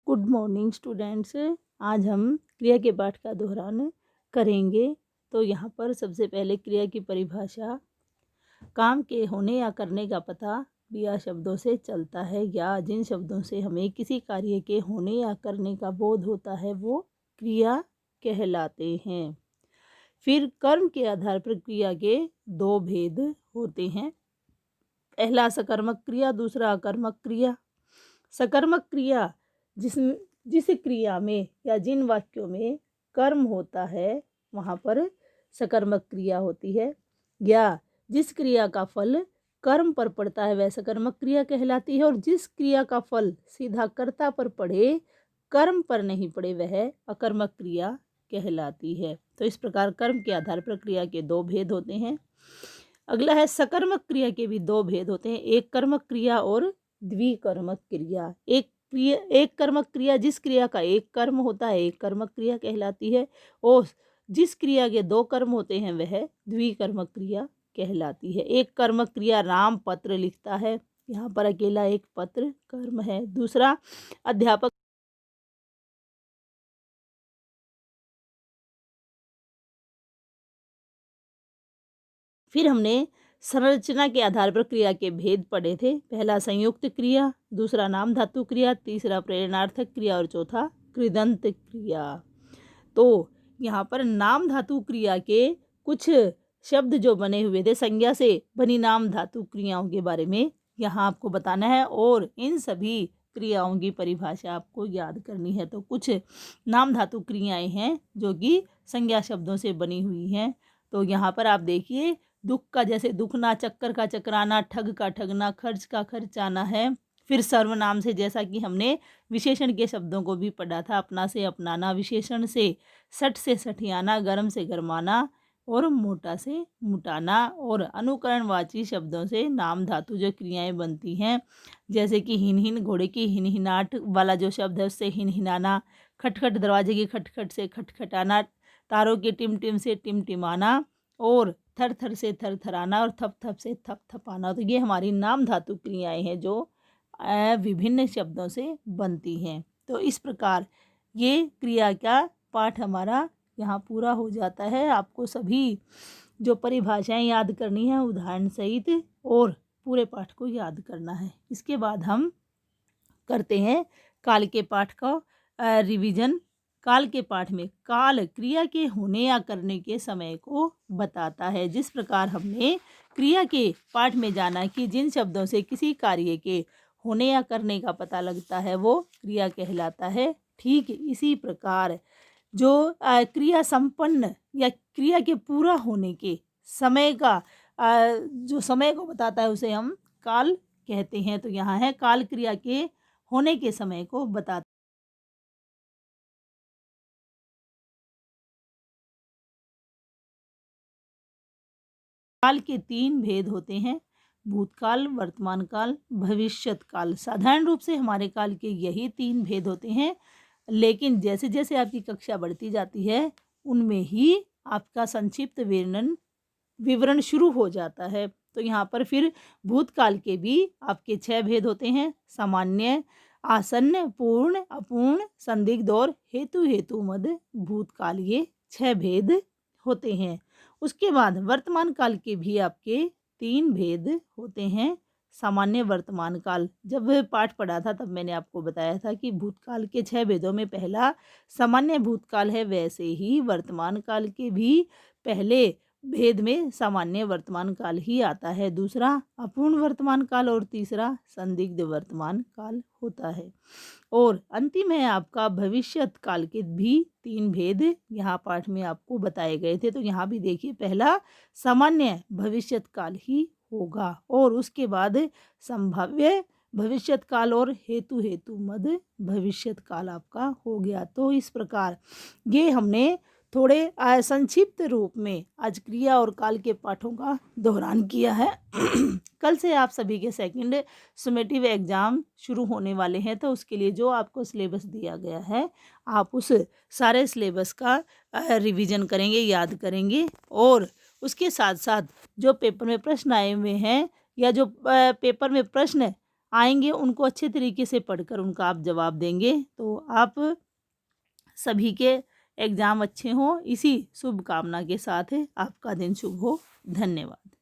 Good morning students. आज हम क्रिया के पाठ का दोहरान करेंगे। तो यहाँ पर सबसे पहले क्रिया की परिभाषा। काम के होने या करने का पता क्रिया शब्दों से चलता है या जिन शब्दों से हमें किसी कार्य के होने या करने का बोध होता है वो क्रिया कहलाते हैं। फिर कर्म के आधार पर क्रिया के दो भेद होते हैं। पहला सकर्मक क्रिया, दूसरा अकर्मक क्रिया। सकर्मक क्रिया जिस क्रिया में या जिन वाक्यों में कर्म होता है वहाँ पर सकर्मक क्रिया होती है, या जिस क्रिया का फल कर्म पर पड़ता है वह सकर्मक क्रिया कहलाती है, और जिस क्रिया का फल सीधा कर्ता पर पड़े कर्म पर नहीं पड़े वह अकर्मक क्रिया कहलाती है। तो इस प्रकार कर्म के आधार पर क्रिया के दो भेद होते हैं। अगला है सकर्मक क्रिया के भी दो भेद होते हैं, एक कर्मक क्रिया और द्विकर्मक क्रिया। एक कर्मक क्रिया जिस क्रिया का एक कर्म होता है एक कर्मक क्रिया कहलाती है, और जिस क्रिया के दो कर्म होते हैं वह द्विकर्मक क्रिया कहलाती है। एक कर्मक क्रिया राम पत्र लिखता है, यहाँ पर अकेला एक पत्र कर्म है। दूसरा अध्यापक। फिर हमने संरचना के आधार पर क्रिया के भेद पढ़े थे। पहला संयुक्त क्रिया, दूसरा नाम धातु क्रिया, तीसरा प्रेरणार्थक क्रिया और चौथा कृदंत क्रिया। तो यहाँ पर नाम धातु क्रिया के कुछ शब्द जो बने हुए थे, संज्ञा से बनी नाम धातु क्रियाओं के बारे में यहाँ आपको बताना है, और इन सभी क्रियाओं की परिभाषा आपको याद करनी है। तो कुछ नाम धातु क्रियाएं हैं जो कि संज्ञा शब्दों से बनी हुई हैं। तो यहाँ पर आप देखिए, दुख का जैसे दुखना, चक्कर का चकराना, ठग का ठगना, खर्च का खर्चाना है। फिर सर्वनाम से जैसा कि हमने विशेषण के शब्दों को भी पढ़ा था, अपना से अपनाना, विशेषण से सठ से सठियाना, गर्म से गरमाना और मोटा से मुटाना, और अनुकरणवाची शब्दों से नाम धातु जो क्रियाएं बनती हैं, जैसे कि हिन हिन, घोड़े की हिनहिनाट वाला जो शब्द है उससे हिनहिनाना, खटखट दरवाजे की खटखट से खटखटाना, तारों के टिमटिम से टिमटिमाना, और थर थर से थरथराना और थप थप से थपथपाना। तो ये हमारी नाम धातु क्रियाएं हैं जो विभिन्न शब्दों से बनती हैं। तो इस प्रकार ये क्रिया का पाठ हमारा यहाँ पूरा हो जाता है। आपको सभी जो परिभाषाएं याद करनी है उदाहरण सहित, और पूरे पाठ को याद करना है। इसके बाद हम करते हैं काल के पाठ का रिवीजन। काल के पाठ में काल क्रिया के होने या करने के समय को बताता है। जिस प्रकार हमने क्रिया के पाठ में जाना कि जिन शब्दों से किसी कार्य के होने या करने का पता लगता है वो क्रिया कहलाता है, ठीक इसी प्रकार जो क्रिया संपन्न या क्रिया के पूरा होने के समय का जो समय को बताता है उसे हम काल कहते हैं। तो यहाँ है काल क्रिया के होने के समय को बताता। काल के तीन भेद होते हैं, भूतकाल, वर्तमान काल, भविष्यत काल। साधारण रूप से हमारे काल के यही तीन भेद होते हैं, लेकिन जैसे जैसे आपकी कक्षा बढ़ती जाती है उनमें ही आपका संक्षिप्त विवरण शुरू हो जाता है। तो यहाँ पर फिर भूतकाल के भी आपके 6 भेद होते हैं, सामान्य, आसन्न, पूर्ण, अपूर्ण, संदिग्ध और हेतु मद भूतकाल। ये 6 भेद होते हैं। उसके बाद वर्तमान काल के भी आपके 3 भेद होते हैं, सामान्य, वर्तमान काल। जब पाठ पढ़ा था तब मैंने आपको बताया था कि भूतकाल के 6 भेदों में पहला सामान्य भूतकाल है, वैसे ही वर्तमान काल के भी पहले भेद में सामान्य वर्तमान काल ही आता है, दूसरा अपूर्ण वर्तमान काल और तीसरा संदिग्ध वर्तमान काल होता है। और अंतिम है आपका भविष्यत काल के भी 3 भेद यहाँ पाठ में आपको बताए गए थे। तो यहाँ भी देखिए, पहला सामान्य भविष्यत काल ही होगा, और उसके बाद संभाव्य भविष्यत काल और हेतु मद भविष्यत काल आपका हो गया। तो इस प्रकार ये हमने थोड़े संक्षिप्त रूप में आज क्रिया और काल के पाठों का दोहरान किया है। कल से आप सभी के सेकंड समेटिव एग्ज़ाम शुरू होने वाले हैं, तो उसके लिए जो आपको सिलेबस दिया गया है आप उस सारे सिलेबस का रिवीजन करेंगे, याद करेंगे, और उसके साथ साथ जो पेपर में प्रश्न आए हुए हैं या जो पेपर में प्रश्न आएंगे उनको अच्छे तरीके से पढ़कर उनका आप जवाब देंगे तो आप सभी के एग्ज़ाम अच्छे हों, इसी शुभ कामना के साथ है आपका दिन शुभ हो। धन्यवाद।